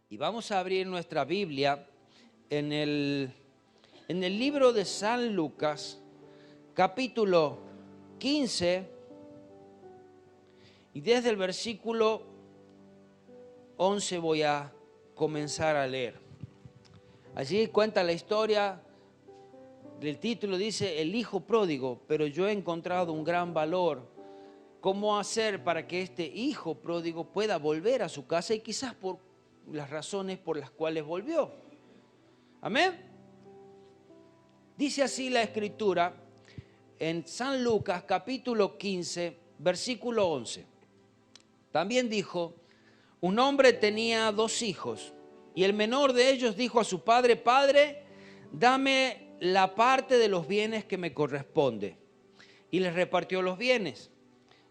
Y vamos a abrir nuestra Biblia en el libro de San Lucas, capítulo 15, y desde el versículo 11 voy a comenzar a leer. Allí cuenta la historia, del título dice El hijo pródigo, pero yo he encontrado un gran valor. ¿Cómo hacer para que este hijo pródigo pueda volver a su casa y quizás por las razones por las cuales volvió? Amén. Dice así la escritura en San Lucas capítulo 15, versículo 11. También dijo, un hombre tenía 2 hijos y el menor de ellos dijo a su padre, Padre, dame la parte de los bienes que me corresponde. Y les repartió los bienes.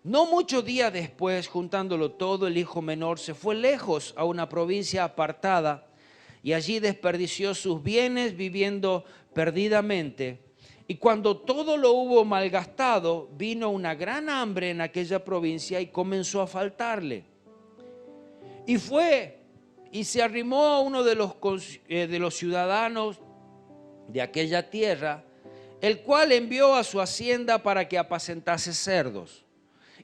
No muchos días después, juntándolo todo, el hijo menor se fue lejos a una provincia apartada y allí desperdició sus bienes viviendo perdidamente. Y cuando todo lo hubo malgastado, vino una gran hambre en aquella provincia y comenzó a faltarle. Y fue y se arrimó a uno de los ciudadanos de aquella tierra, el cual envió a su hacienda para que apacentase cerdos.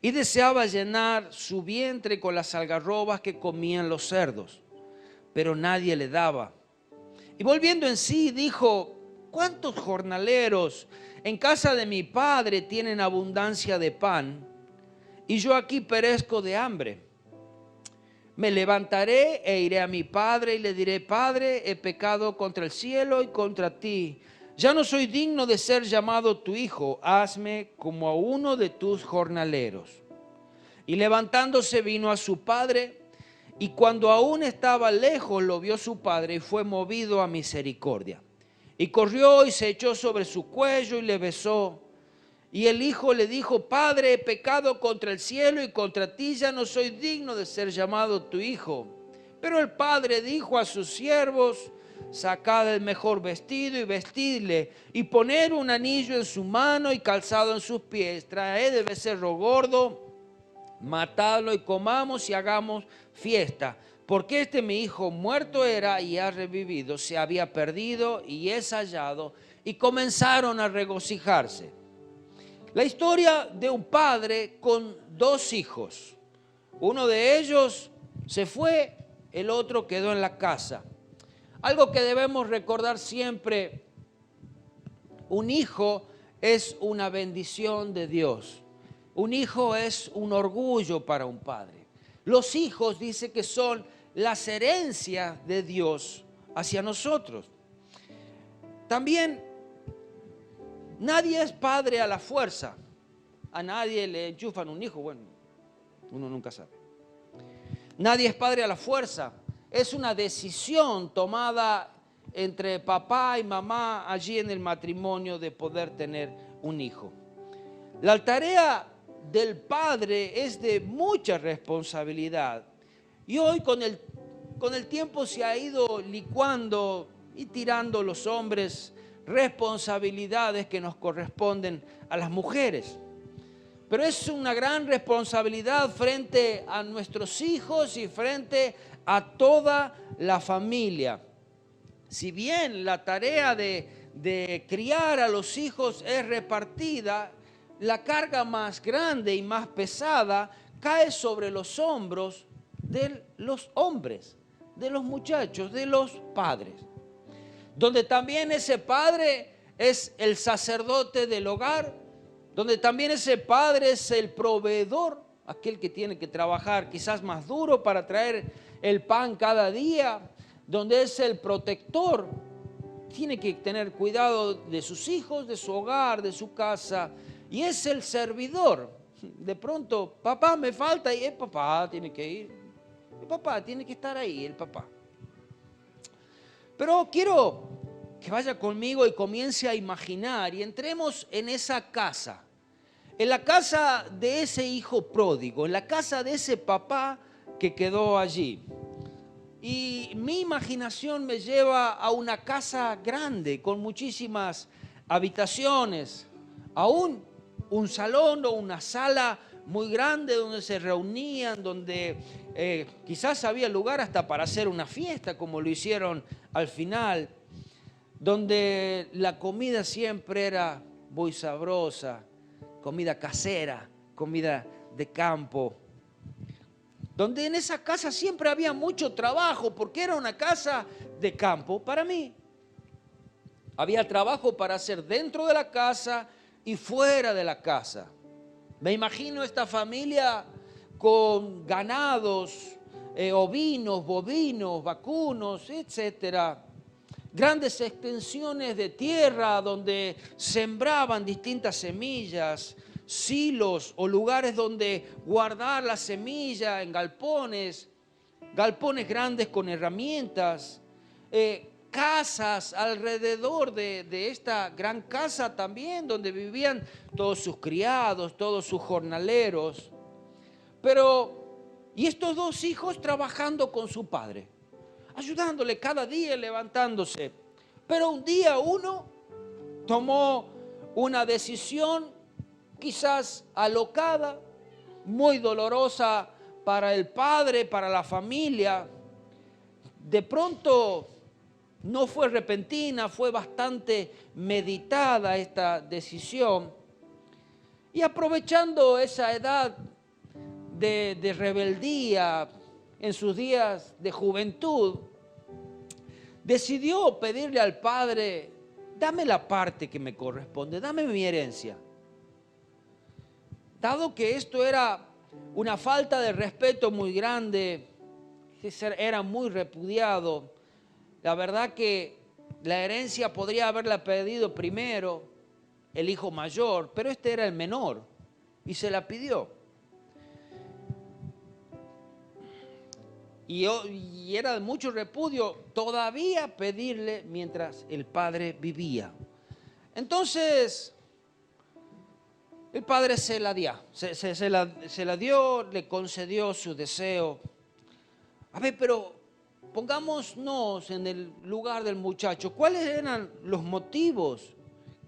Y deseaba llenar su vientre con las algarrobas que comían los cerdos, pero nadie le daba. Y volviendo en sí, dijo, ¿cuántos jornaleros en casa de mi padre tienen abundancia de pan, y yo aquí perezco de hambre? Me levantaré e iré a mi padre y le diré, Padre, he pecado contra el cielo y contra ti. Ya no soy digno de ser llamado tu hijo, hazme como a uno de tus jornaleros. Y levantándose vino a su padre, y cuando aún estaba lejos lo vio su padre y fue movido a misericordia. Y corrió y se echó sobre su cuello y le besó. Y el hijo le dijo, Padre, he pecado contra el cielo y contra ti, ya no soy digno de ser llamado tu hijo. Pero el padre dijo a sus siervos, sacad el mejor vestido y vestidle, y poner un anillo en su mano y calzado en sus pies. Traed el becerro gordo, matadlo y comamos y hagamos fiesta. Porque este mi hijo muerto era y ha revivido, se había perdido y es hallado. Y comenzaron a regocijarse. La historia de un padre con 2 hijos. Uno de ellos se fue, el otro quedó en la casa. Algo que debemos recordar siempre, un hijo es una bendición de Dios. Un hijo es un orgullo para un padre. Los hijos dice que son las herencias de Dios hacia nosotros. También nadie es padre a la fuerza. A nadie le enchufan un hijo, bueno, uno nunca sabe. Nadie es padre a la fuerza. Es una decisión tomada entre papá y mamá allí en el matrimonio de poder tener un hijo. La tarea del padre es de mucha responsabilidad. Y hoy con el tiempo se ha ido licuando y tirando los hombres responsabilidades que nos corresponden a las mujeres. Pero es una gran responsabilidad frente a nuestros hijos y frente a toda la familia. Si bien la tarea de criar a los hijos es repartida, la carga más grande y más pesada cae sobre los hombros de los hombres, de los muchachos, de los padres. Donde también ese padre es el sacerdote del hogar, donde también ese padre es el proveedor, aquel que tiene que trabajar quizás más duro para traer el pan cada día, donde es el protector, tiene que tener cuidado de sus hijos, de su hogar, de su casa, y es el servidor. De pronto, papá, me falta, y el papá tiene que ir, el papá tiene que estar ahí, el papá. Pero quiero que vaya conmigo y comience a imaginar y entremos en esa casa, en la casa de ese hijo pródigo, en la casa de ese papá que quedó allí. Y mi imaginación me lleva a una casa grande con muchísimas habitaciones, aún un salón o una sala muy grande donde se reunían, donde quizás había lugar hasta para hacer una fiesta, como lo hicieron al final, donde la comida siempre era muy sabrosa, comida casera, comida de campo, donde en esa casa siempre había mucho trabajo, porque era una casa de campo para mí. Había trabajo para hacer dentro de la casa y fuera de la casa. Me imagino esta familia con ganados, ovinos, bovinos, vacunos, etcétera. Grandes extensiones de tierra donde sembraban distintas semillas, silos o lugares donde guardar la semilla en galpones grandes con herramientas, casas alrededor de esta gran casa también, donde vivían todos sus criados, todos sus jornaleros. Y estos dos hijos trabajando con su padre, ayudándole cada día, levantándose. Pero un día uno tomó una decisión quizás alocada, muy dolorosa para el padre, para la familia. De pronto no fue repentina, fue bastante meditada esta decisión. Y aprovechando esa edad de rebeldía en sus días de juventud, decidió pedirle al padre: dame la parte que me corresponde, dame mi herencia. Dado que esto era una falta de respeto muy grande, era muy repudiado, la verdad que la herencia podría haberla pedido primero el hijo mayor, pero este era el menor y se la pidió. Y era de mucho repudio todavía pedirle mientras el padre vivía. Entonces, el padre se la dio, le concedió su deseo. A ver, pero pongámonos en el lugar del muchacho. ¿Cuáles eran los motivos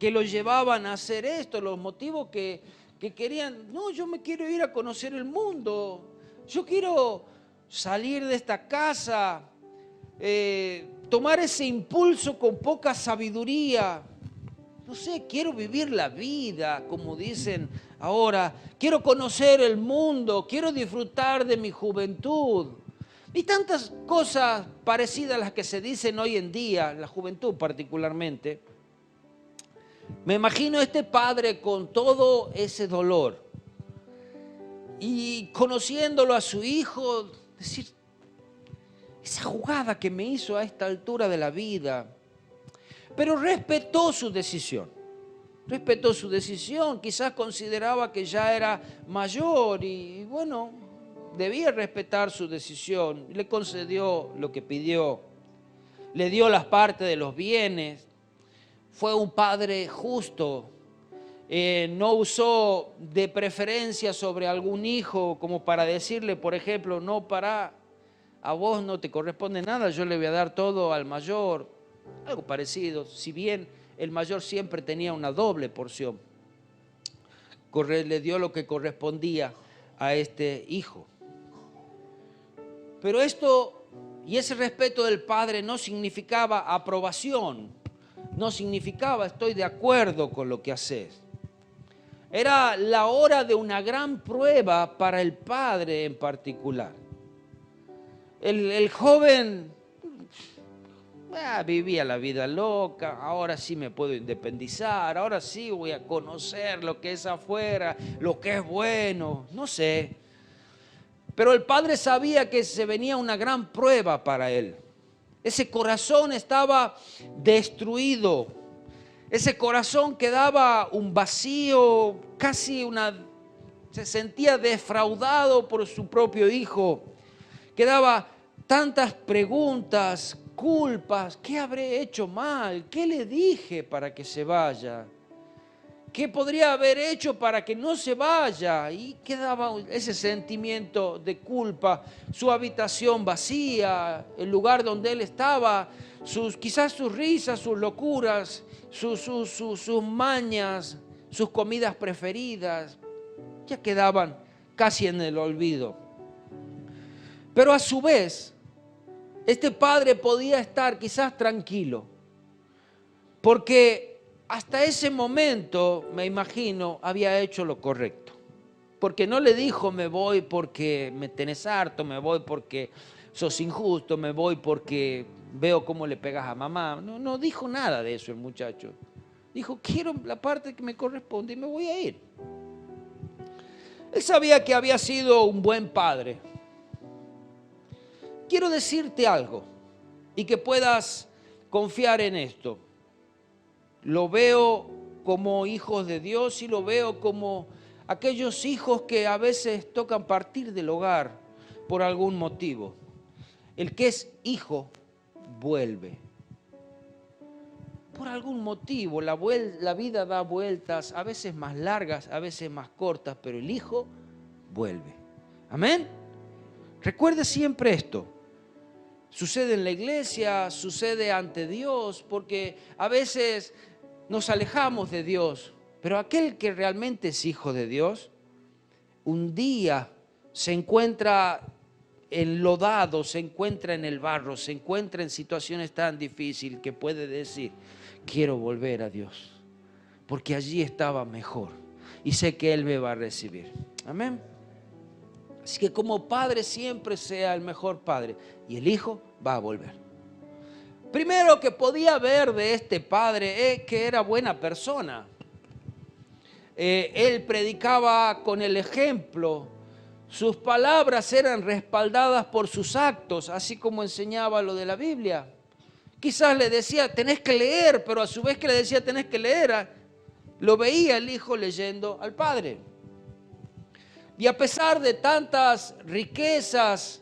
que lo llevaban a hacer esto? Los motivos que querían: no, yo me quiero ir a conocer el mundo. Yo quiero salir de esta casa, tomar ese impulso con poca sabiduría. No sé, quiero vivir la vida, como dicen ahora. Quiero conocer el mundo, quiero disfrutar de mi juventud. Y tantas cosas parecidas a las que se dicen hoy en día, la juventud particularmente. Me imagino a este padre con todo ese dolor y conociéndolo a su hijo, decir: esa jugada que me hizo a esta altura de la vida. Pero respetó su decisión, quizás consideraba que ya era mayor y bueno, debía respetar su decisión. Le concedió lo que pidió, le dio las partes de los bienes. Fue un padre justo, no usó de preferencia sobre algún hijo como para decirle, por ejemplo: no, a vos no te corresponde nada, yo le voy a dar todo al mayor. Algo parecido, si bien el mayor siempre tenía una doble porción. Le dio lo que correspondía a este hijo. Pero esto y ese respeto del padre no significaba aprobación, no significaba estoy de acuerdo con lo que haces. Era la hora de una gran prueba para el padre en particular. El joven vivía la vida loca, ahora sí me puedo independizar, ahora sí voy a conocer lo que es afuera, lo que es bueno, no sé. Pero el padre sabía que se venía una gran prueba para él. Ese corazón estaba destruido, ese corazón quedaba un vacío, se sentía defraudado por su propio hijo. Quedaba tantas preguntas, culpas. ¿Qué habré hecho mal? ¿Qué le dije para que se vaya? ¿Qué podría haber hecho para que no se vaya? Y quedaba ese sentimiento de culpa, su habitación vacía, el lugar donde él estaba, quizás sus risas, sus locuras, sus mañas, sus comidas preferidas, ya quedaban casi en el olvido. Pero a su vez, este padre podía estar quizás tranquilo, porque hasta ese momento, me imagino, había hecho lo correcto. Porque no le dijo, me voy porque me tenés harto, me voy porque sos injusto, me voy porque veo cómo le pegas a mamá. No dijo nada de eso el muchacho. Dijo, quiero la parte que me corresponde y me voy a ir. Él sabía que había sido un buen padre. Quiero decirte algo y que puedas confiar en esto. Lo veo como hijos de Dios y lo veo como aquellos hijos que a veces tocan partir del hogar por algún motivo. El que es hijo vuelve. Por algún motivo la vida da vueltas, a veces más largas, a veces más cortas, pero el hijo vuelve. Amén. Recuerde siempre esto. Sucede en la iglesia, sucede ante Dios, porque a veces nos alejamos de Dios, pero aquel que realmente es hijo de Dios, un día se encuentra enlodado, se encuentra en el barro, se encuentra en situaciones tan difíciles que puede decir, quiero volver a Dios, porque allí estaba mejor y sé que Él me va a recibir. Amén. Así que como padre siempre sea el mejor padre y el hijo va a volver. Primero que podía ver de este padre es que era buena persona. Él predicaba con el ejemplo. Sus palabras eran respaldadas por sus actos, así como enseñaba lo de la Biblia. Quizás le decía, tenés que leer, pero a su vez que le decía, tenés que leer, lo veía el hijo leyendo al padre. Y a pesar de tantas riquezas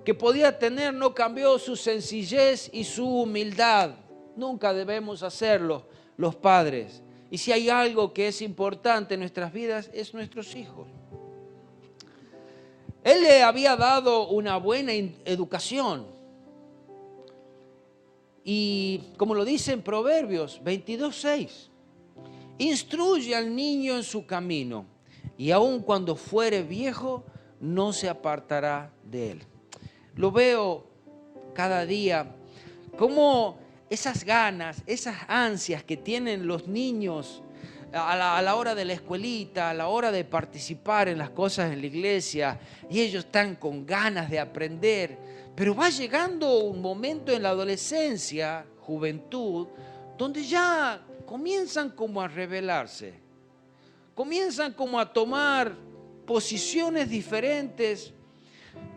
que podía tener, no cambió su sencillez y su humildad. Nunca debemos hacerlo los padres. Y si hay algo que es importante en nuestras vidas, es nuestros hijos. Él le había dado una buena educación. Y como lo dice en Proverbios 22:6, instruye al niño en su camino, y aun cuando fuere viejo, no se apartará de él. Lo veo cada día, como esas ganas, esas ansias que tienen los niños a la hora de la escuelita, a la hora de participar en las cosas en la iglesia, y ellos están con ganas de aprender, pero va llegando un momento en la adolescencia, juventud, donde ya comienzan como a rebelarse, comienzan como a tomar posiciones diferentes.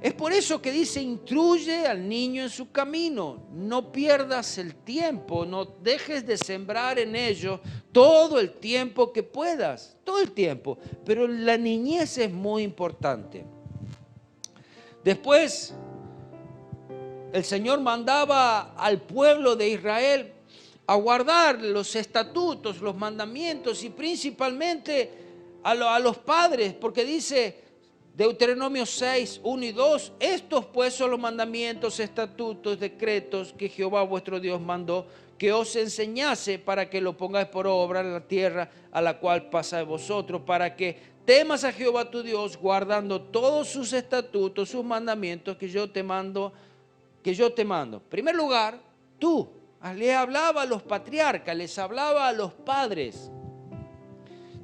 Es por eso que dice, instruye al niño en su camino, no pierdas el tiempo, no dejes de sembrar en ellos todo el tiempo que puedas, todo el tiempo, pero la niñez es muy importante. Después, el Señor mandaba al pueblo de Israel a guardar los estatutos, los mandamientos y principalmente a los padres, porque dice Deuteronomio 6, 1 y 2, estos pues son los mandamientos, estatutos, decretos que Jehová vuestro Dios mandó, que os enseñase para que lo pongáis por obra en la tierra a la cual pasáis vosotros, para que temas a Jehová tu Dios, guardando todos sus estatutos, sus mandamientos que yo te mando. En primer lugar, tú le hablaba a los patriarcas, les hablaba a los padres.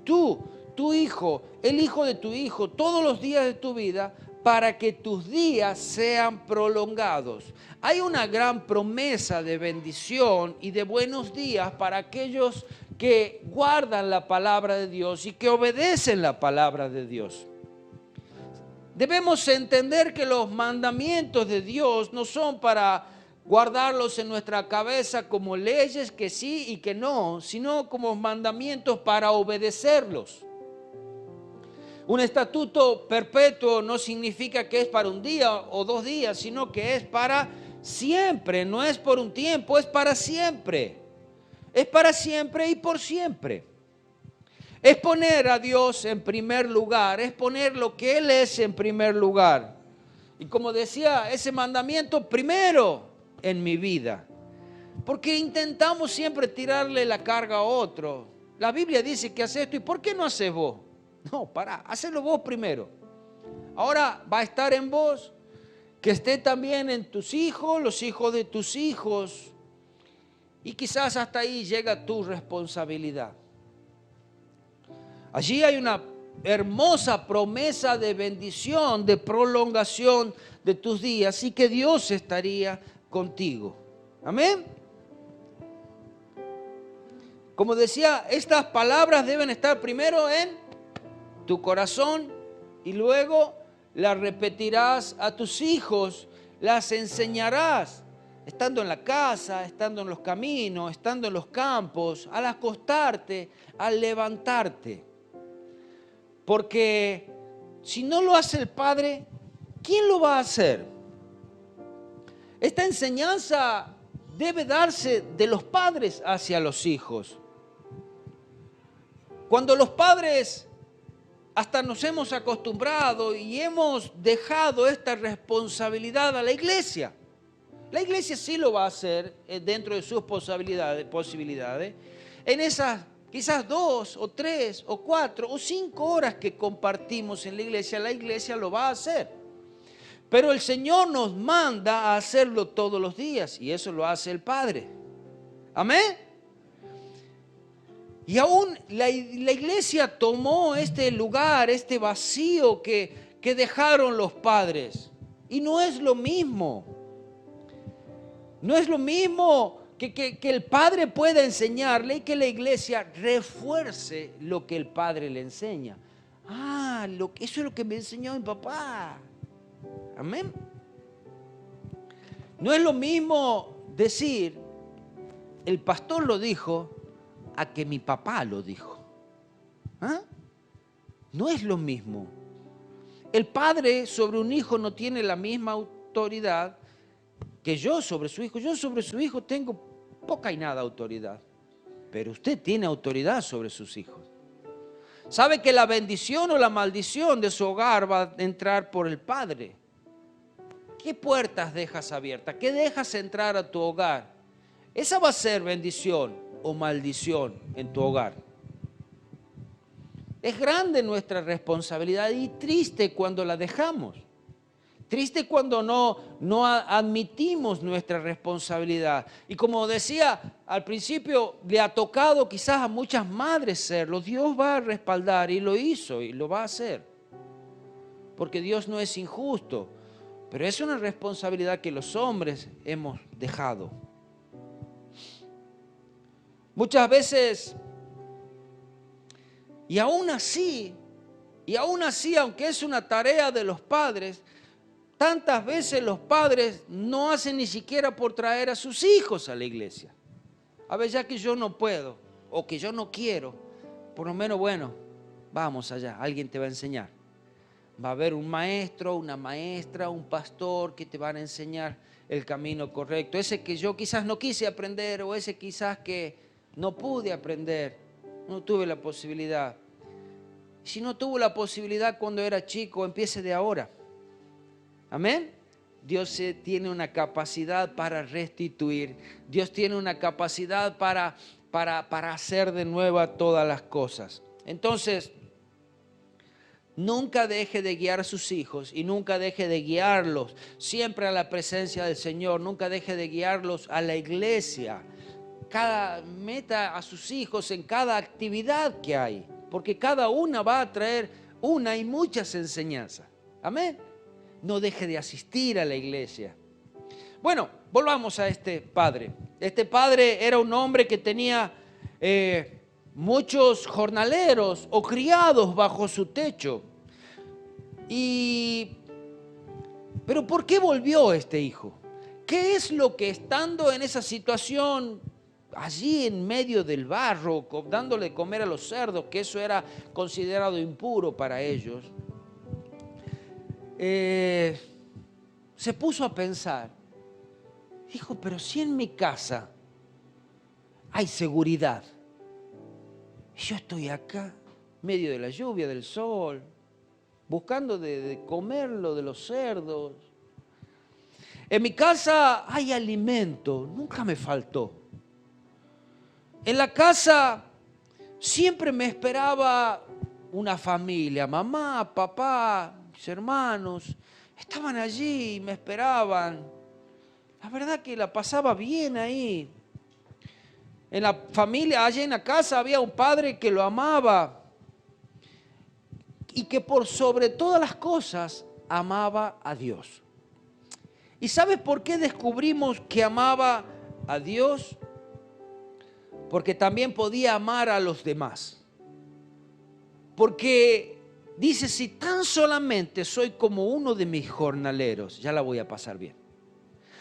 Tú, tu hijo, el hijo de tu hijo, todos los días de tu vida, para que tus días sean prolongados. Hay una gran promesa de bendición y de buenos días para aquellos que guardan la palabra de Dios y que obedecen la palabra de Dios. Debemos entender que los mandamientos de Dios no son para guardarlos en nuestra cabeza como leyes que sí y que no, sino como mandamientos para obedecerlos. Un estatuto perpetuo no significa que es para un día o 2 días, sino que es para siempre, no es por un tiempo, es para siempre. Es para siempre y por siempre. Es poner a Dios en primer lugar, es poner lo que Él es en primer lugar. Y como decía, ese mandamiento primero en mi vida. Porque intentamos siempre tirarle la carga a otro. La Biblia dice que hace esto, ¿y por qué no haces vos? No, pará, hacelo vos primero. Ahora va a estar en vos que esté también en tus hijos, los hijos de tus hijos. Y quizás hasta ahí llega tu responsabilidad. Allí hay una hermosa promesa de bendición, de prolongación de tus días y que Dios estaría contigo. Amén. Como decía, estas palabras deben estar primero en tu corazón y luego las repetirás a tus hijos, las enseñarás, estando en la casa, estando en los caminos, estando en los campos, al acostarte, al levantarte. Porque si no lo hace el Padre, ¿quién lo va a hacer? Esta enseñanza debe darse de los padres hacia los hijos. Cuando los padres hasta nos hemos acostumbrado y hemos dejado esta responsabilidad a la iglesia. La iglesia sí lo va a hacer dentro de sus posibilidades. En esas quizás 2 o 3 o 4 o 5 horas que compartimos en la iglesia lo va a hacer. Pero el Señor nos manda a hacerlo todos los días y eso lo hace el Padre. Amén. Y aún la iglesia tomó este lugar, este vacío que dejaron los padres. Y no es lo mismo. No es lo mismo que el padre pueda enseñarle y que la iglesia refuerce lo que el padre le enseña. Eso es lo que me enseñó mi papá. Amén. No es lo mismo decir, el pastor lo dijo, a que mi papá lo dijo. No es lo mismo. El padre sobre un hijo no tiene la misma autoridad que yo sobre su hijo. Yo sobre su hijo tengo poca y nada autoridad, pero usted tiene autoridad sobre sus hijos. Sabe que la bendición o la maldición de su hogar va a entrar por el padre. ¿Qué puertas dejas abiertas? ¿Qué dejas entrar a tu hogar? Esa va a ser bendición o maldición en tu hogar. Es grande nuestra responsabilidad y triste cuando la dejamos. Triste cuando no admitimos nuestra responsabilidad. Y como decía al principio, le ha tocado quizás a muchas madres serlo. Dios va a respaldar y lo hizo y lo va a hacer. Porque Dios no es injusto, pero es una responsabilidad que los hombres hemos dejado. Muchas veces, y aún así, aunque es una tarea de los padres, tantas veces los padres no hacen ni siquiera por traer a sus hijos a la iglesia. A ver, ya que yo no puedo, o que yo no quiero, por lo menos, bueno, vamos allá, alguien te va a enseñar. Va a haber un maestro, una maestra, un pastor que te van a enseñar el camino correcto. Ese que yo quizás no quise aprender, o ese quizás que no pude aprender, no tuve la posibilidad. Si no tuvo la posibilidad cuando era chico, empiece de ahora. Amén. Dios tiene una capacidad para restituir. Dios tiene una capacidad para hacer de nuevo todas las cosas. Entonces, nunca deje de guiar a sus hijos y nunca deje de guiarlos siempre a la presencia del Señor. Nunca deje de guiarlos a la iglesia. Meta a sus hijos en cada actividad que hay, porque cada una va a traer una y muchas enseñanzas. Amén. No deje de asistir a la iglesia. Bueno, volvamos a este padre. Este padre era un hombre que tenía muchos jornaleros o criados bajo su techo. Pero ¿por qué volvió este hijo? ¿Qué es lo que estando en esa situación, allí en medio del barro, dándole de comer a los cerdos, que eso era considerado impuro para ellos, se puso a pensar? Dijo, pero si en mi casa hay seguridad, y yo estoy acá, en medio de la lluvia, del sol, buscando de comerlo de los cerdos. En mi casa hay alimento, nunca me faltó. En la casa siempre me esperaba una familia, mamá, papá, mis hermanos, estaban allí y me esperaban. La verdad que la pasaba bien ahí. En la familia, allí en la casa, había un padre que lo amaba y que por sobre todas las cosas amaba a Dios. ¿Y sabes por qué descubrimos que amaba a Dios? Porque también podía amar a los demás. Porque dice, si tan solamente soy como uno de mis jornaleros, ya la voy a pasar bien.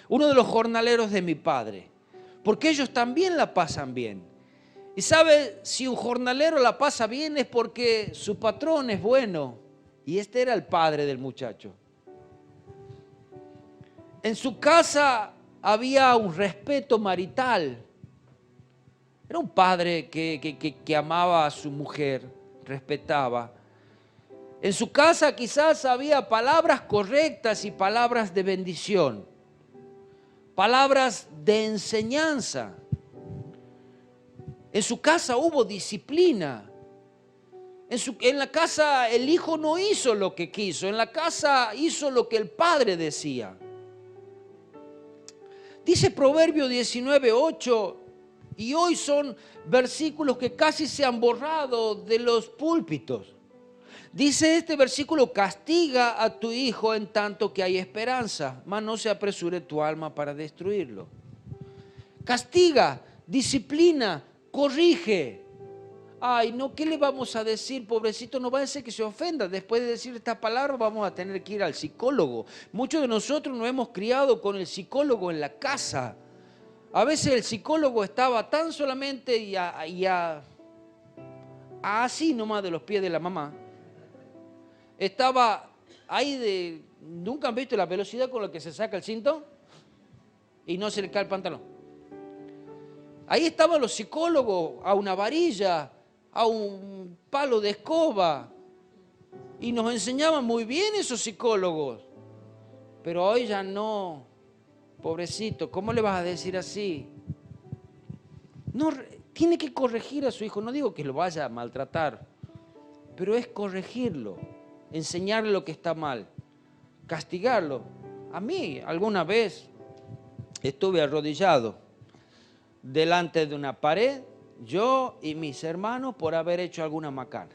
Uno de los jornaleros de mi padre. Porque ellos también la pasan bien. Y sabe, si un jornalero la pasa bien es porque su patrón es bueno. Y este era el padre del muchacho. En su casa había un respeto marital. Era un padre que amaba a su mujer, respetaba. En su casa quizás había palabras correctas y palabras de bendición. Palabras de enseñanza. En su casa hubo disciplina. En la casa el hijo no hizo lo que quiso. En la casa hizo lo que el padre decía. Dice Proverbio 19:8, y hoy son versículos que casi se han borrado de los púlpitos. Dice este versículo, castiga a tu hijo en tanto que hay esperanza, mas no se apresure tu alma para destruirlo. Castiga, disciplina, corrige. Ay, no, ¿qué le vamos a decir? Pobrecito, no va a ser que se ofenda. Después de decir esta palabra vamos a tener que ir al psicólogo. Muchos de nosotros nos hemos criado con el psicólogo en la casa. A veces el psicólogo estaba tan solamente así nomás de los pies de la mamá. Estaba ahí ¿nunca han visto la velocidad con la que se saca el cinto? Y no se le cae el pantalón. Ahí estaban los psicólogos, a una varilla, a un palo de escoba. Y nos enseñaban muy bien esos psicólogos. Pero hoy ya no. Pobrecito, ¿cómo le vas a decir así? No, tiene que corregir a su hijo. No digo que lo vaya a maltratar, pero es corregirlo, enseñarle lo que está mal, castigarlo. A mí, alguna vez, estuve arrodillado delante de una pared, yo y mis hermanos, por haber hecho alguna macana.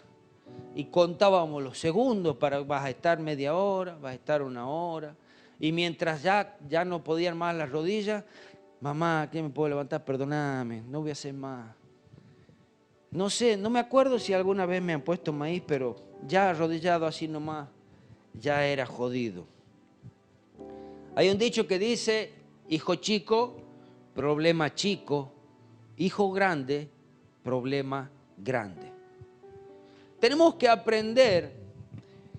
Y contábamos los segundos vas a estar media hora, vas a estar una hora. Y mientras ya no podían más las rodillas, mamá, ¿qué me puedo levantar? Perdóname, no voy a hacer más. No sé, no me acuerdo si alguna vez me han puesto maíz, pero ya arrodillado así nomás, ya era jodido. Hay un dicho que dice, hijo chico, problema chico, hijo grande, problema grande. Tenemos que aprender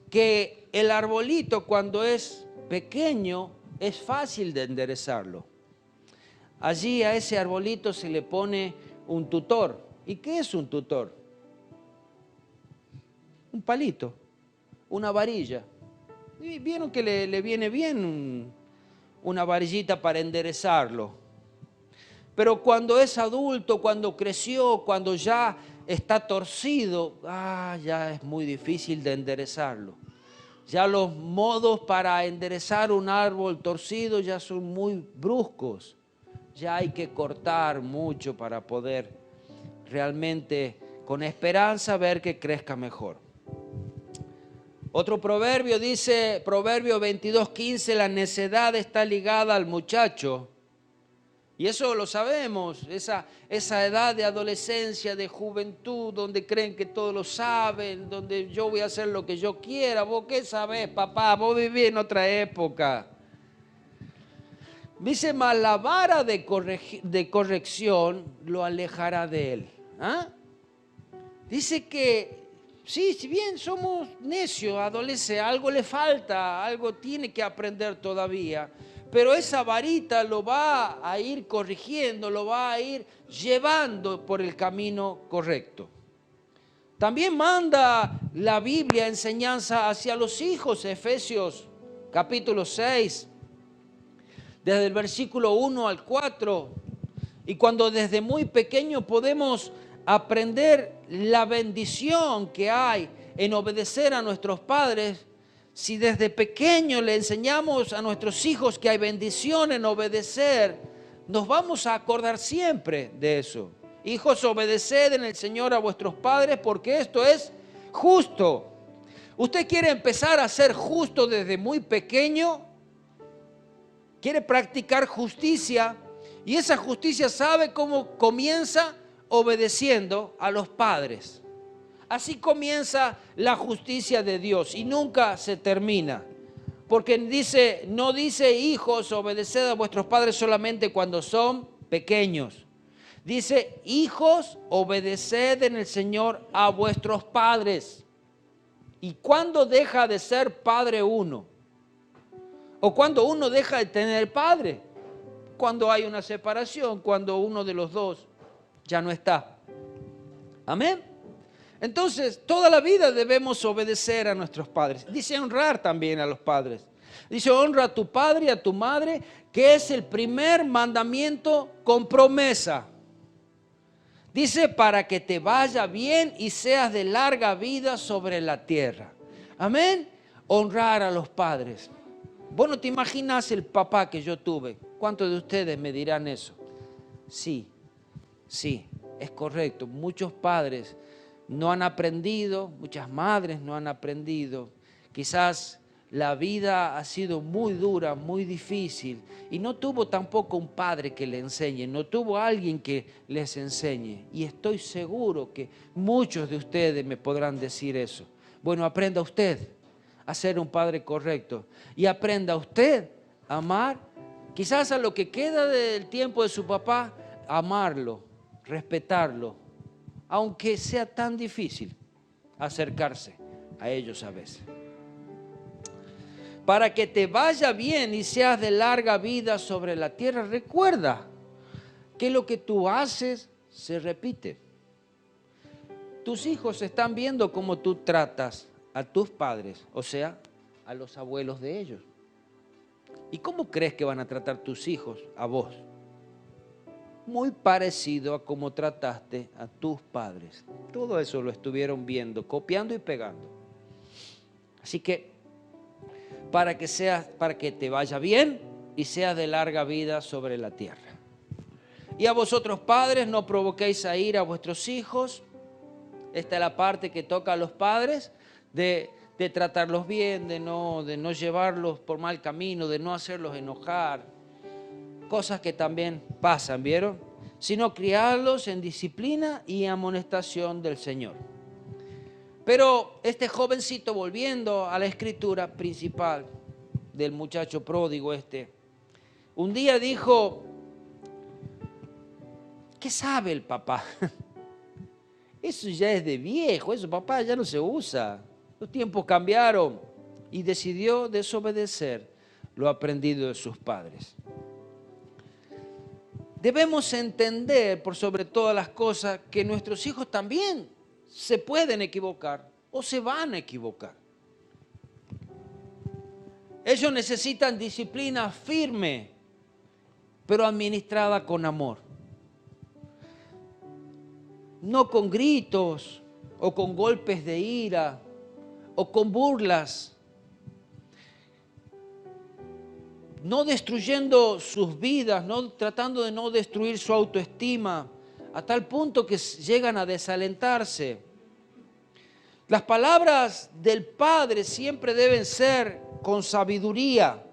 que el arbolito cuando es pequeño es fácil de enderezarlo. Allí a ese arbolito se le pone un tutor. ¿Y qué es un tutor? Un palito, una varilla. ¿Y vieron que le viene bien una varillita para enderezarlo? Pero cuando es adulto, cuando creció, cuando ya está torcido, ya es muy difícil de enderezarlo. Ya los modos para enderezar un árbol torcido ya son muy bruscos. Ya hay que cortar mucho para poder realmente con esperanza ver que crezca mejor. Otro proverbio dice, Proverbio 22:15, la necedad está ligada al muchacho. Y eso lo sabemos, esa edad de adolescencia, de juventud, donde creen que todos lo saben, donde yo voy a hacer lo que yo quiera. ¿Vos qué sabés, papá? Vos vivís en otra época. Dice, mas la vara de corrección lo alejará de él. Dice que, sí, si bien somos necios, adolescentes, algo le falta, algo tiene que aprender todavía. Pero esa varita lo va a ir corrigiendo, lo va a ir llevando por el camino correcto. También manda la Biblia enseñanza hacia los hijos, Efesios capítulo 6, desde el versículo 1 al 4. Y cuando desde muy pequeño podemos aprender la bendición que hay en obedecer a nuestros padres, Si desde pequeño le enseñamos a nuestros hijos que hay bendición en obedecer, nos vamos a acordar siempre de eso. Hijos, obedeced en el Señor a vuestros padres porque esto es justo. ¿Usted quiere empezar a ser justo desde muy pequeño? ¿Quiere practicar justicia? Y esa justicia, ¿sabe cómo comienza? Obedeciendo a los padres. Así comienza la justicia de Dios y nunca se termina. Porque no dice hijos, obedeced a vuestros padres solamente cuando son pequeños. Dice hijos, obedeced en el Señor a vuestros padres. ¿Y cuándo deja de ser padre uno? ¿O cuando uno deja de tener padre? Cuando hay una separación, cuando uno de los dos ya no está. Amén. Entonces, toda la vida debemos obedecer a nuestros padres. Dice honrar también a los padres. Dice honra a tu padre y a tu madre, que es el primer mandamiento con promesa. Dice para que te vaya bien y seas de larga vida sobre la tierra. Amén. Honrar a los padres. Vos no te imaginas el papá que yo tuve. ¿Cuántos de ustedes me dirán eso? Sí, es correcto. Muchos padres no han aprendido, muchas madres no han aprendido. Quizás la vida ha sido muy dura, muy difícil y no tuvo tampoco un padre que le enseñe, no tuvo alguien que les enseñe. Y estoy seguro que muchos de ustedes me podrán decir eso. Bueno, aprenda usted a ser un padre correcto y aprenda usted a amar, quizás a lo que queda del tiempo de su papá, amarlo, respetarlo, aunque sea tan difícil acercarse a ellos a veces. Para que te vaya bien y seas de larga vida sobre la tierra, recuerda que lo que tú haces se repite. Tus hijos están viendo cómo tú tratas a tus padres, o sea, a los abuelos de ellos. ¿Y cómo crees que van a tratar tus hijos a vos? Muy parecido a cómo trataste a tus padres. Todo eso lo estuvieron viendo, copiando y pegando. Así que para que te vaya bien y seas de larga vida sobre la tierra. Y a vosotros padres no provoquéis a ira a vuestros hijos. Esta es la parte que toca a los padres, de tratarlos bien, de no llevarlos por mal camino, de no hacerlos enojar. Cosas que también pasan, ¿vieron? Sino criarlos en disciplina y amonestación del Señor. Pero este jovencito, volviendo a la escritura principal del muchacho pródigo un día dijo, ¿qué sabe el papá? Eso ya es de viejo, eso papá ya no se usa. Los tiempos cambiaron y decidió desobedecer lo aprendido de sus padres. Debemos entender, por sobre todas las cosas, que nuestros hijos también se pueden equivocar o se van a equivocar. Ellos necesitan disciplina firme, pero administrada con amor. No con gritos o con golpes de ira o con burlas. No destruyendo sus vidas, tratando de no destruir su autoestima, a tal punto que llegan a desalentarse. Las palabras del Padre siempre deben ser con sabiduría.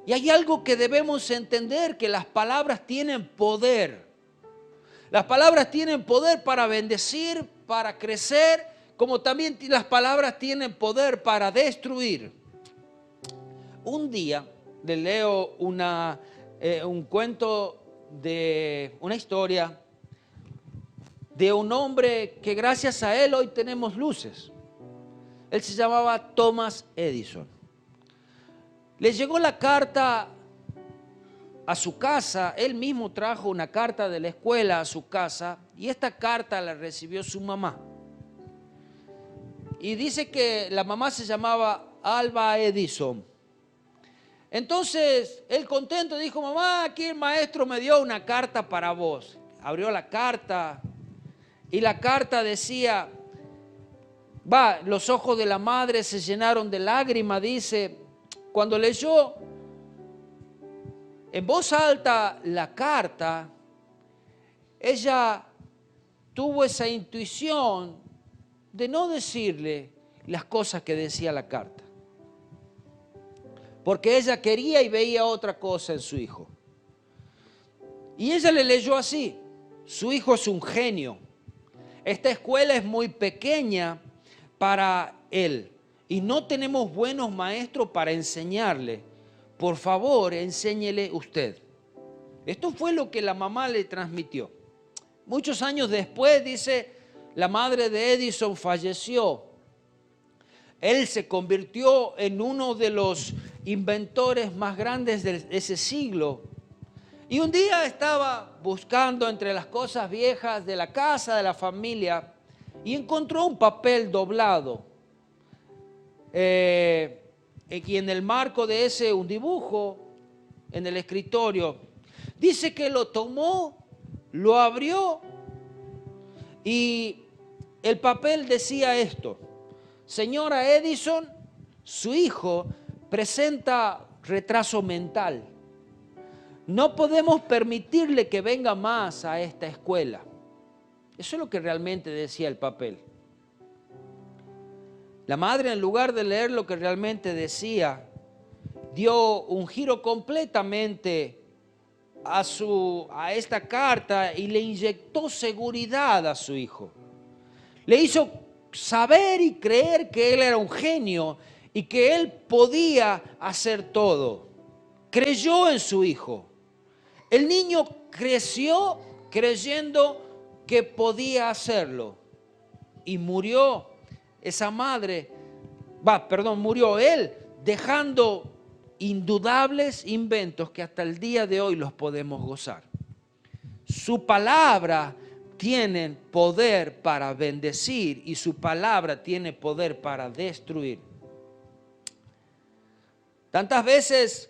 Y hay algo que debemos entender, que las palabras tienen poder. Las palabras tienen poder para bendecir, para crecer, como también las palabras tienen poder para destruir. Un día le leo un cuento de una historia de un hombre que gracias a él hoy tenemos luces. Él se llamaba Thomas Edison. Le llegó la carta a su casa, él mismo trajo una carta de la escuela a su casa y esta carta la recibió su mamá. Y dice que la mamá se llamaba Alva Edison. Entonces, él contento dijo, mamá, aquí el maestro me dio una carta para vos. Abrió la carta y la carta decía, Los ojos de la madre se llenaron de lágrimas, dice, cuando leyó en voz alta la carta, ella tuvo esa intuición de no decirle las cosas que decía la carta, porque ella quería y veía otra cosa en su hijo. Y ella le leyó así: su hijo es un genio, esta escuela es muy pequeña para él y no tenemos buenos maestros para enseñarle. Por favor, enséñele usted. Esto fue lo que la mamá le transmitió. Muchos años después, dice, la madre de Edison falleció. Él se convirtió en uno de los inventores más grandes de ese siglo. Y un día estaba buscando entre las cosas viejas de la casa, de la familia, y encontró un papel doblado. Y en el marco de ese, un dibujo en el escritorio. Dice que lo tomó, lo abrió y el papel decía esto: señora Edison, su hijo presenta retraso mental. No podemos permitirle que venga más a esta escuela. Eso es lo que realmente decía el papel. La madre, en lugar de leer lo que realmente decía, dio un giro completamente a esta carta y le inyectó seguridad a su hijo. Le hizo saber y creer que él era un genio y que él podía hacer todo. Creyó en su hijo. El niño creció creyendo que podía hacerlo y murió esa madre, murió él dejando indudables inventos que hasta el día de hoy los podemos gozar. Su palabra tiene poder para bendecir y su palabra tiene poder para destruir. Tantas veces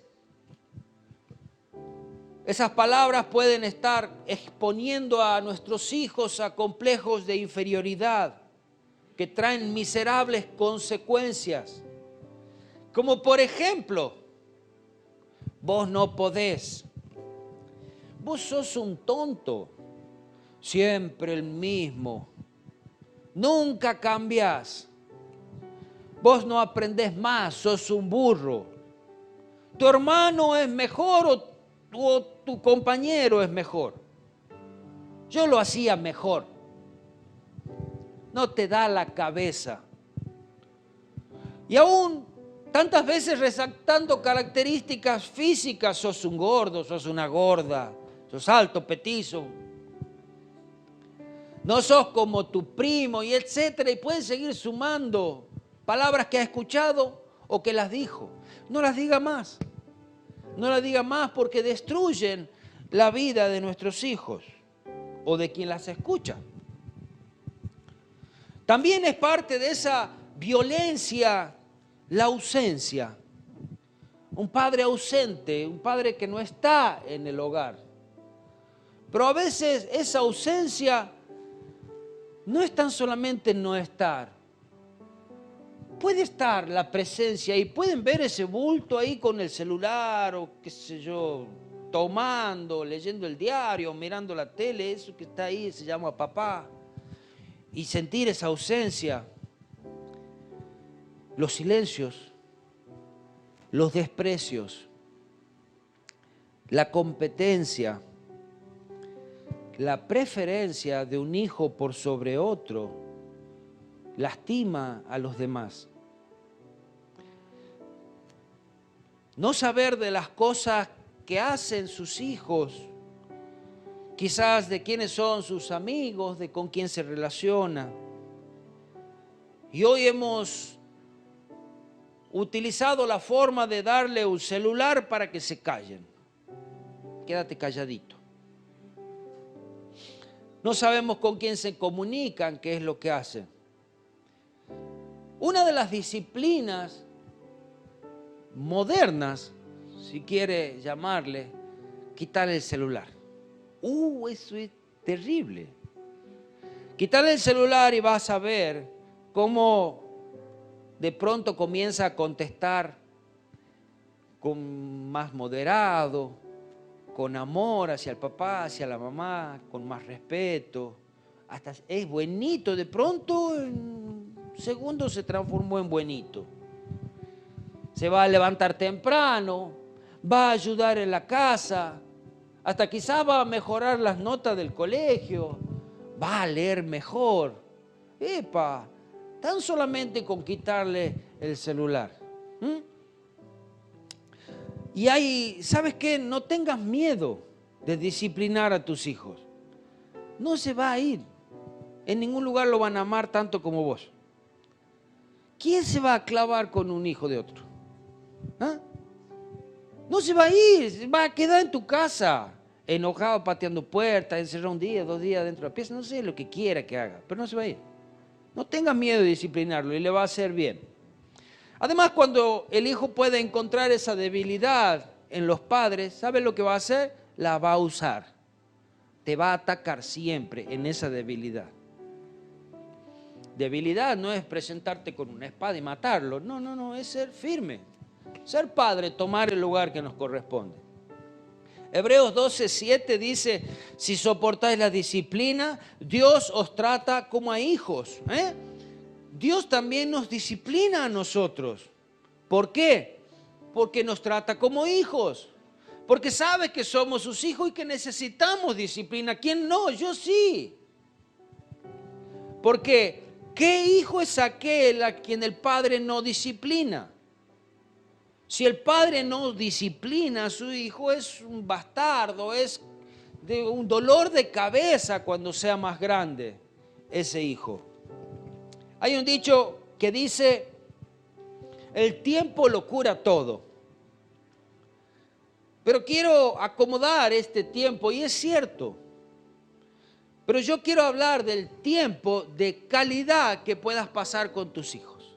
esas palabras pueden estar exponiendo a nuestros hijos a complejos de inferioridad que traen miserables consecuencias. Como por ejemplo, vos no podés, vos sos un tonto, siempre el mismo, nunca cambiás, vos no aprendés más, sos un burro, tu hermano es mejor o tu compañero es mejor, yo lo hacía mejor. No te da la cabeza. Y aún tantas veces resaltando características físicas: sos un gordo, sos una gorda, sos alto, petizo, no sos como tu primo, y etcétera. Y pueden seguir sumando palabras que ha escuchado o que las dijo. No las diga más. No las diga más, porque destruyen la vida de nuestros hijos o de quien las escucha. También es parte de esa violencia la ausencia. Un padre ausente, un padre que no está en el hogar. Pero a veces esa ausencia no es tan solamente no estar. Puede estar la presencia y pueden ver ese bulto ahí con el celular o qué sé yo, tomando, leyendo el diario, mirando la tele, eso que está ahí se llama papá. Y sentir esa ausencia, los silencios, los desprecios, la competencia, la preferencia de un hijo por sobre otro, lastima a los demás. No saber de las cosas que hacen sus hijos, quizás de quiénes son sus amigos, de con quién se relaciona. Y hoy hemos utilizado la forma de darle un celular para que se callen. Quédate calladito. No sabemos con quién se comunican, qué es lo que hacen. Una de las disciplinas modernas, si quiere llamarle, quitar el celular. Eso es terrible. Quitarle el celular y vas a ver cómo de pronto comienza a contestar con más moderado, con amor hacia el papá, hacia la mamá, con más respeto. Hasta es buenito, de pronto en segundos se transformó en buenito. Se va a levantar temprano, va a ayudar en la casa, hasta quizás va a mejorar las notas del colegio, va a leer mejor. ¡Epa! Tan solamente con quitarle el celular. Y ¿sabes qué? No tengas miedo de disciplinar a tus hijos. No se va a ir. En ningún lugar lo van a amar tanto como vos. ¿Quién se va a clavar con un hijo de otro? ¿Ah? No se va a ir, va a quedar en tu casa, enojado, pateando puertas, encerrado un día, 2 días dentro de la pieza, no sé lo que quiera que haga, pero no se va a ir. No tengas miedo de disciplinarlo y le va a hacer bien. Además, cuando el hijo puede encontrar esa debilidad en los padres, ¿sabe lo que va a hacer? La va a usar. Te va a atacar siempre en esa debilidad. Debilidad no es presentarte con una espada y matarlo. No, es ser firme. Ser padre, tomar el lugar que nos corresponde. Hebreos 12:7 dice, si soportáis la disciplina, Dios os trata como a hijos. Dios también nos disciplina a nosotros. ¿Por qué? Porque nos trata como hijos. Porque sabe que somos sus hijos y que necesitamos disciplina. ¿Quién no? Yo sí. Porque, ¿qué hijo es aquel a quien el padre no disciplina? Si el padre no disciplina a su hijo, es un bastardo, es de un dolor de cabeza cuando sea más grande ese hijo. Hay un dicho que dice, el tiempo lo cura todo. Pero quiero acomodar este tiempo, y es cierto. Pero yo quiero hablar del tiempo de calidad que puedas pasar con tus hijos.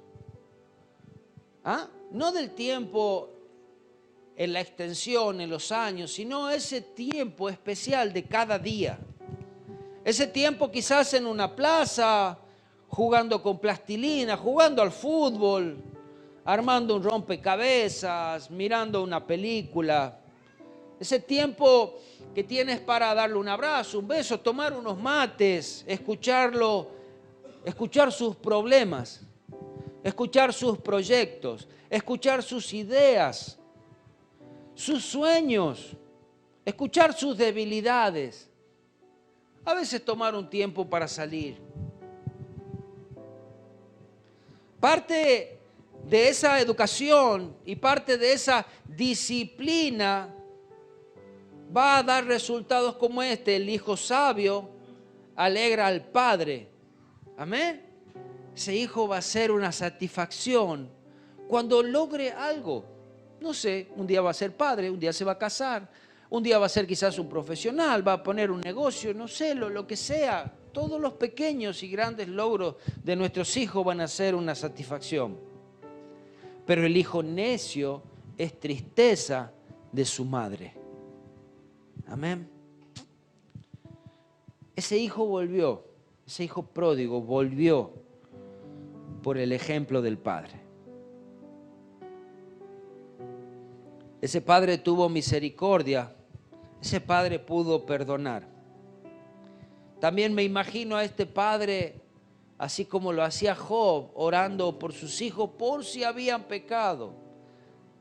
No del tiempo en la extensión, en los años, sino ese tiempo especial de cada día. Ese tiempo quizás en una plaza, jugando con plastilina, jugando al fútbol, armando un rompecabezas, mirando una película. Ese tiempo que tienes para darle un abrazo, un beso, tomar unos mates, escucharlo, escuchar sus problemas, escuchar sus proyectos, escuchar sus ideas, sus sueños, escuchar sus debilidades. A veces tomar un tiempo para salir. Parte de esa educación y parte de esa disciplina va a dar resultados como este. El hijo sabio alegra al padre. Amén. Ese hijo va a ser una satisfacción cuando logre algo. No sé, un día va a ser padre, un día se va a casar, un día va a ser quizás un profesional, va a poner un negocio, no sé, lo que sea. Todos los pequeños y grandes logros de nuestros hijos van a ser una satisfacción. Pero el hijo necio es tristeza de su madre. Amén. Ese hijo volvió, ese hijo pródigo volvió por el ejemplo del padre. Ese padre tuvo misericordia, ese padre pudo perdonar. También me imagino a este padre, así como lo hacía Job, orando por sus hijos por si habían pecado,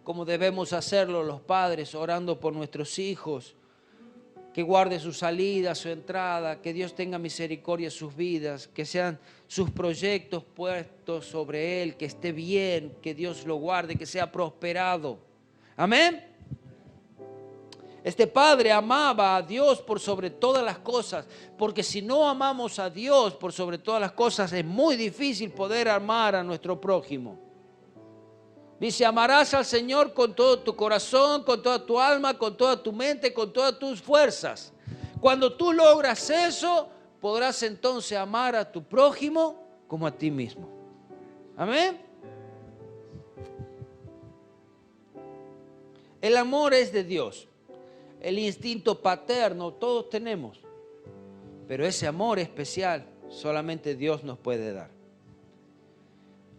como debemos hacerlo los padres, orando por nuestros hijos, que guarde su salida, su entrada, que Dios tenga misericordia en sus vidas, que sean sus proyectos puestos sobre él, que esté bien, que Dios lo guarde, que sea prosperado. Amén. Este padre amaba a Dios por sobre todas las cosas, porque si no amamos a Dios por sobre todas las cosas, es muy difícil poder amar a nuestro prójimo. Dice, amarás al Señor con todo tu corazón, con toda tu alma, con toda tu mente, con todas tus fuerzas. Cuando tú logras eso, podrás entonces amar a tu prójimo como a ti mismo. Amén. El amor es de Dios. El instinto paterno todos tenemos. Pero ese amor especial solamente Dios nos puede dar.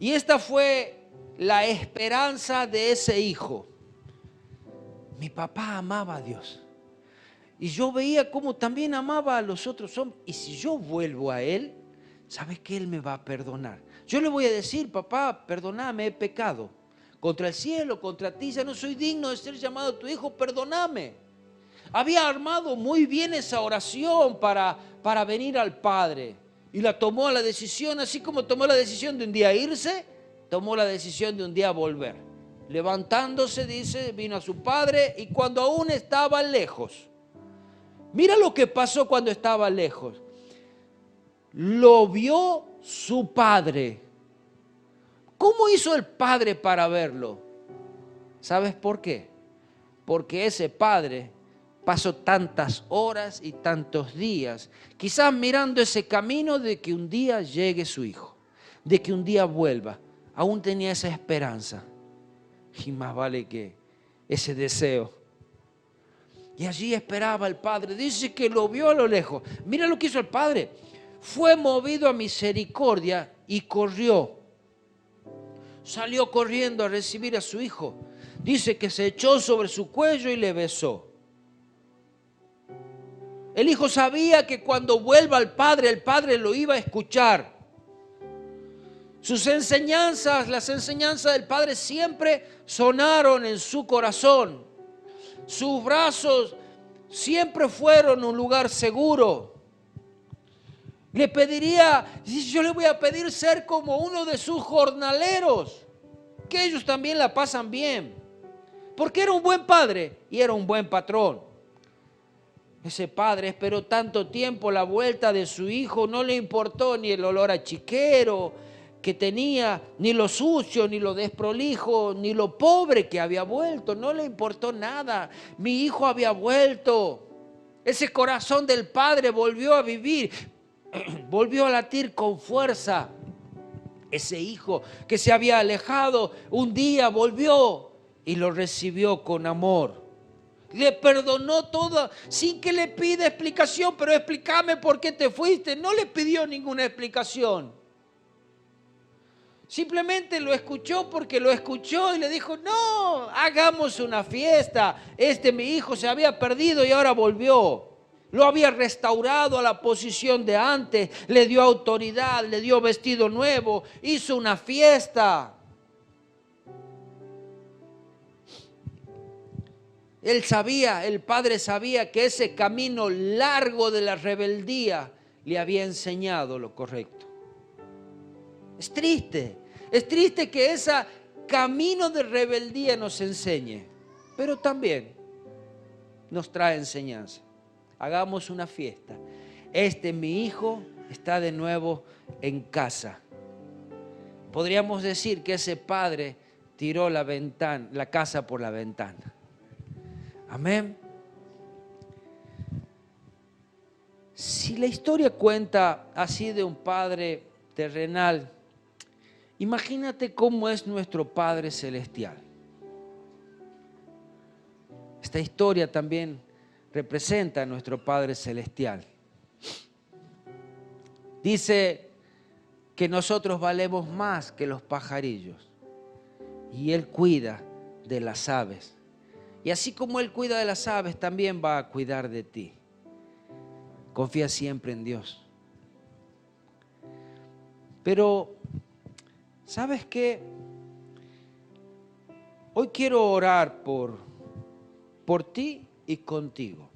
Y esta fue la esperanza de ese hijo. Mi papá amaba a Dios. Y yo veía cómo también amaba a los otros hombres. Y si yo vuelvo a Él, ¿sabes que Él me va a perdonar? Yo le voy a decir, papá, perdóname, he pecado. Contra el cielo, contra ti, ya no soy digno de ser llamado tu hijo, perdóname. Había armado muy bien esa oración para venir al Padre. Y la tomó la decisión, así como tomó la decisión de un día irse, tomó la decisión de un día volver. Levantándose, dice, vino a su padre y cuando aún estaba lejos. Mira lo que pasó cuando estaba lejos. Lo vio su padre. ¿Cómo hizo el padre para verlo? ¿Sabes por qué? Porque ese padre pasó tantas horas y tantos días, quizás mirando ese camino de que un día llegue su hijo, de que un día vuelva. Aún tenía esa esperanza. Y más vale que ese deseo. Y allí esperaba el padre. Dice que lo vio a lo lejos. Mira lo que hizo el padre. Fue movido a misericordia y corrió. Salió corriendo a recibir a su hijo. Dice que se echó sobre su cuello y le besó. El hijo sabía que cuando vuelva al padre, el padre lo iba a escuchar. Sus enseñanzas, las enseñanzas del padre siempre sonaron en su corazón. Sus brazos siempre fueron un lugar seguro. Le pediría, yo le voy a pedir ser como uno de sus jornaleros, que ellos también la pasan bien. Porque era un buen padre y era un buen patrón. Ese padre esperó tanto tiempo la vuelta de su hijo, no le importó ni el olor a chiquero que tenía, ni lo sucio, ni lo desprolijo, ni lo pobre que había vuelto, no le importó nada. Mi hijo había vuelto. Ese corazón del padre volvió a vivir, volvió a latir con fuerza. Ese hijo que se había alejado, un día volvió y lo recibió con amor. Le perdonó todo sin que le pida explicación, pero explícame por qué te fuiste. No le pidió ninguna explicación. Simplemente lo escuchó porque lo escuchó y le dijo, no, hagamos una fiesta. Mi hijo se había perdido y ahora volvió. Lo había restaurado a la posición de antes, le dio autoridad, le dio vestido nuevo, hizo una fiesta. Él sabía, el padre sabía que ese camino largo de la rebeldía le había enseñado lo correcto. Es triste que ese camino de rebeldía nos enseñe, pero también nos trae enseñanza. Hagamos una fiesta. Mi hijo está de nuevo en casa. Podríamos decir que ese padre tiró la casa por la ventana. Amén. Si la historia cuenta así de un padre terrenal, imagínate cómo es nuestro Padre Celestial. Esta historia también representa a nuestro Padre Celestial. Dice que nosotros valemos más que los pajarillos y Él cuida de las aves. Y así como Él cuida de las aves, también va a cuidar de ti. Confía siempre en Dios. Pero, ¿sabes qué? Hoy quiero orar por ti y contigo.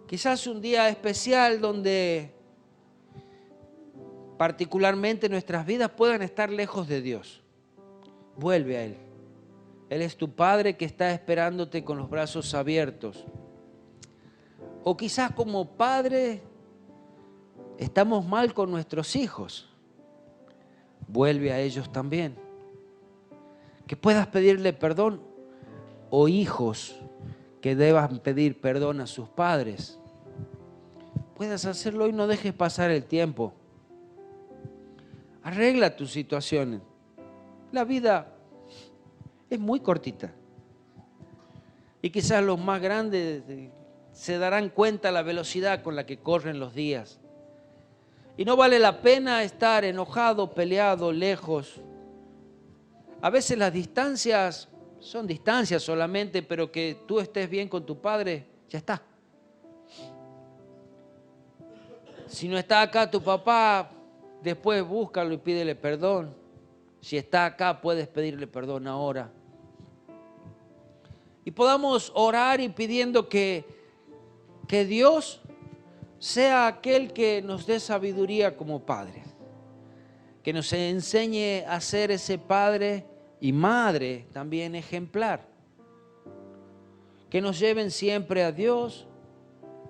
Quizás un día especial donde particularmente nuestras vidas puedan estar lejos de Dios. Vuelve a Él. Él es tu Padre que está esperándote con los brazos abiertos. O quizás como padre estamos mal con nuestros hijos. Vuelve a ellos también. Que puedas pedirle perdón. O hijos que deban pedir perdón a sus padres. Puedas hacerlo y no dejes pasar el tiempo. Arregla tus situaciones. La vida es muy cortita. Y quizás los más grandes se darán cuenta la velocidad con la que corren los días. Y no vale la pena estar enojado, peleado, lejos. A veces las distancias son distancias solamente, pero que tú estés bien con tu padre, ya está. Si no está acá tu papá, después búscalo y pídele perdón. Si está acá, puedes pedirle perdón ahora. Y podamos orar y pidiendo que Dios sea aquel que nos dé sabiduría como padre. Que nos enseñe a ser ese padre y madre también ejemplar. Que nos lleven siempre a Dios,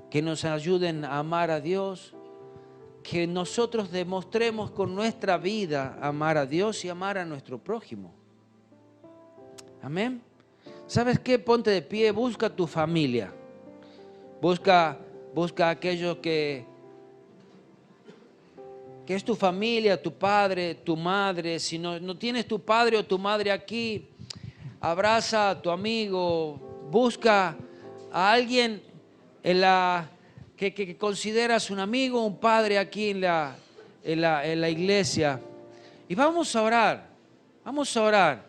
que nos ayuden a amar a Dios, que nosotros demostremos con nuestra vida amar a Dios y amar a nuestro prójimo. Amén. ¿Sabes qué? Ponte de pie, busca tu familia. Busca a aquellos que es tu familia, tu padre, tu madre. Si no tienes tu padre o tu madre aquí, abraza a tu amigo, busca a alguien que consideras un amigo, un padre aquí en la iglesia. Y vamos a orar,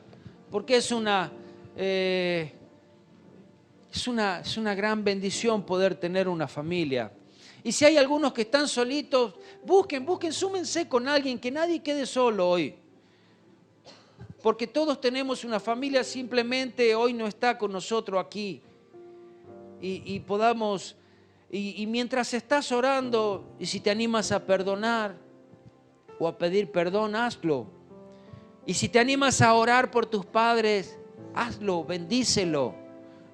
porque es una gran bendición poder tener una familia. Y si hay algunos que están solitos, busquen, súmense con alguien, que nadie quede solo hoy. Porque todos tenemos una familia, simplemente hoy no está con nosotros aquí. Y mientras estás orando, y si te animas a perdonar o a pedir perdón, hazlo. Y si te animas a orar por tus padres, hazlo, bendícelo.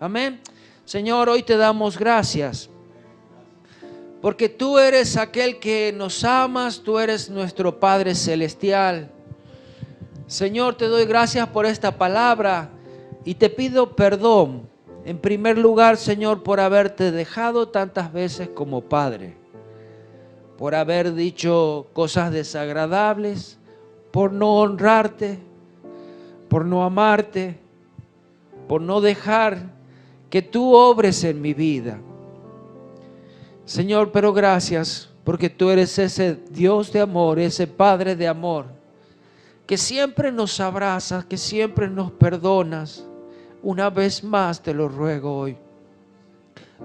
Amén. Señor, hoy te damos gracias. Porque tú eres aquel que nos amas, tú eres nuestro Padre Celestial. Señor, te doy gracias por esta palabra y te pido perdón. En primer lugar, Señor, por haberte dejado tantas veces como Padre. Por haber dicho cosas desagradables, por no honrarte, por no amarte, por no dejar que tú obres en mi vida. Señor, pero gracias porque tú eres ese Dios de amor, ese Padre de amor, que siempre nos abrazas, que siempre nos perdonas. Una vez más te lo ruego hoy.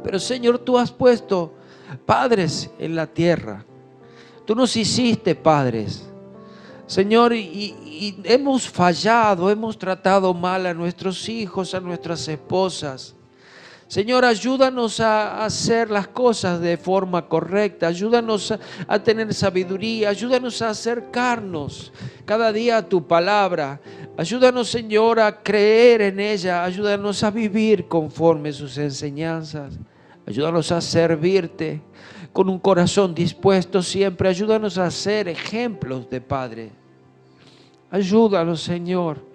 Pero Señor, tú has puesto padres en la tierra. Tú nos hiciste padres. Señor, y hemos fallado, hemos tratado mal a nuestros hijos, a nuestras esposas. Señor, ayúdanos a hacer las cosas de forma correcta, ayúdanos a tener sabiduría, ayúdanos a acercarnos cada día a tu palabra, ayúdanos, Señor, a creer en ella, ayúdanos a vivir conforme sus enseñanzas, ayúdanos a servirte con un corazón dispuesto siempre, ayúdanos a ser ejemplos de Padre. Ayúdanos, Señor,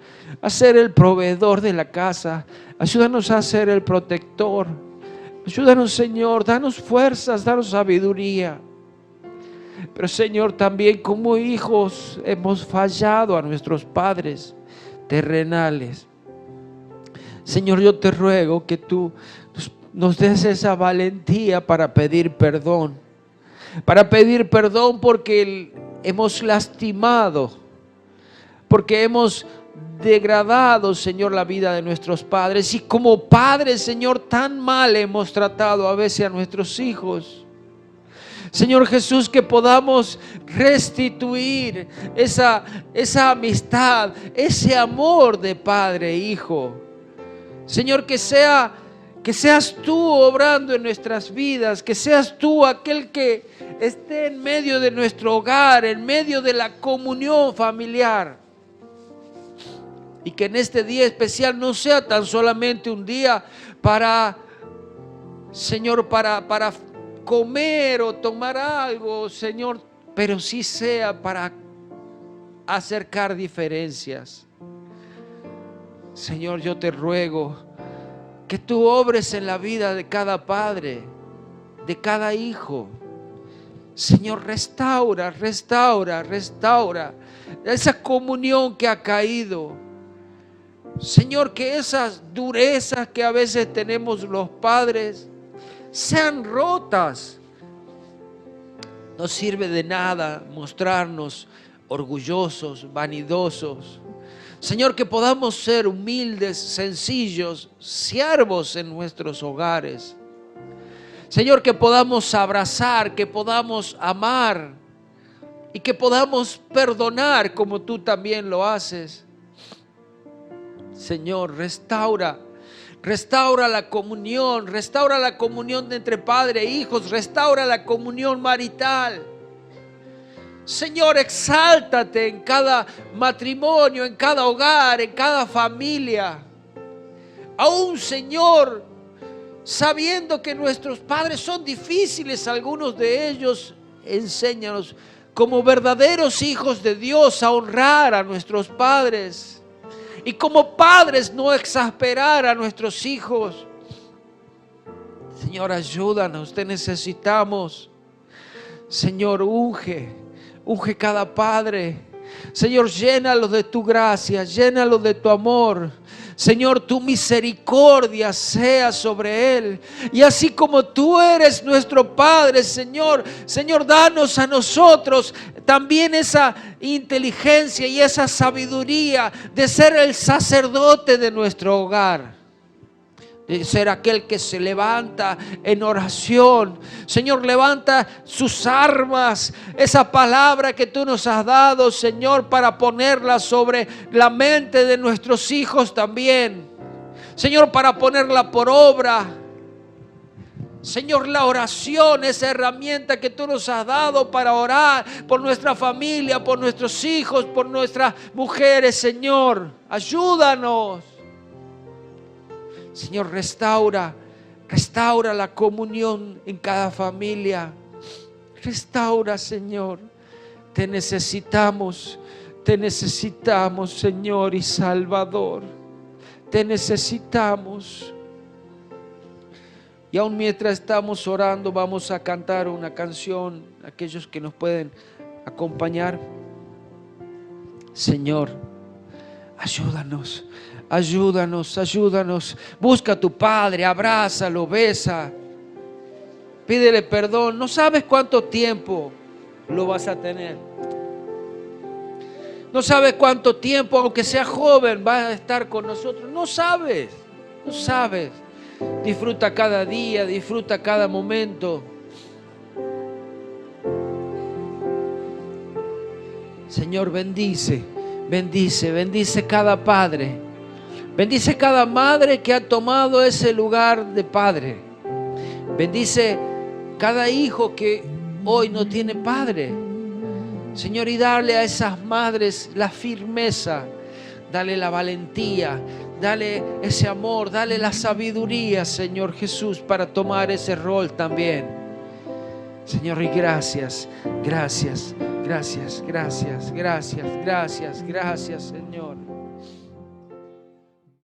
a ser el proveedor de la casa. Ayúdanos a ser el protector. Ayúdanos, Señor, danos fuerzas, danos sabiduría. Pero, Señor, también como hijos hemos fallado a nuestros padres terrenales. Señor, yo te ruego que tú nos des esa valentía para pedir perdón. Para pedir perdón porque hemos lastimado, porque hemos degradado, Señor, la vida de nuestros padres. Y como padres, Señor, tan mal hemos tratado a veces a nuestros hijos. Señor Jesús, que podamos restituir esa amistad, ese amor de padre e hijo. Señor, que seas tú obrando en nuestras vidas, que seas tú aquel que esté en medio de nuestro hogar, en medio de la comunión familiar. Y que en este día especial no sea tan solamente un día para, Señor, para comer o tomar algo, Señor, pero sí sea para acercar diferencias. Señor, yo te ruego que tú obres en la vida de cada padre, de cada hijo. Señor, restaura esa comunión que ha caído. Señor, que esas durezas que a veces tenemos los padres sean rotas No sirve de nada mostrarnos orgullosos, vanidosos. Señor, que podamos ser humildes, sencillos, siervos en nuestros hogares. Señor, que podamos abrazar, que podamos amar y que podamos perdonar como tú también lo haces. Señor, restaura la comunión entre padre e hijos, restaura la comunión marital. Señor, exáltate en cada matrimonio, en cada hogar, en cada familia. Aún, Señor, sabiendo que nuestros padres son difíciles, algunos de ellos, enséñanos como verdaderos hijos de Dios a honrar a nuestros padres. Y como padres no exasperar a nuestros hijos. Señor, ayúdanos, te necesitamos. Señor, unge cada padre. Señor, llénalo de tu gracia, llénalo de tu amor. Señor, tu misericordia sea sobre él. Y así como tú eres nuestro Padre, Señor, danos a nosotros también esa inteligencia y esa sabiduría de ser el sacerdote de nuestro hogar. De ser aquel que se levanta en oración. Señor, levanta sus armas, esa palabra que tú nos has dado, Señor, para ponerla sobre la mente de nuestros hijos también. Señor, para ponerla por obra. Señor, la oración, esa herramienta que tú nos has dado para orar por nuestra familia, por nuestros hijos, por nuestras mujeres, Señor, ayúdanos. Señor, restaura la comunión en cada familia. Restaura, Señor. Te necesitamos, Señor y Salvador. Te necesitamos. Y aún mientras estamos orando, vamos a cantar una canción. Aquellos que nos pueden acompañar. Señor, ayúdanos. Busca a tu padre, abrázalo, besa. Pídele perdón. No sabes cuánto tiempo lo vas a tener. No sabes cuánto tiempo, aunque sea joven, va a estar con nosotros. No sabes. Disfruta cada día, disfruta cada momento. Señor, bendice cada padre. Bendice cada madre que ha tomado ese lugar de padre. Bendice cada hijo que hoy no tiene padre. Señor, y darle a esas madres la firmeza, dale la valentía, dale ese amor, dale la sabiduría, Señor Jesús, para tomar ese rol también. Señor, y gracias, Señor.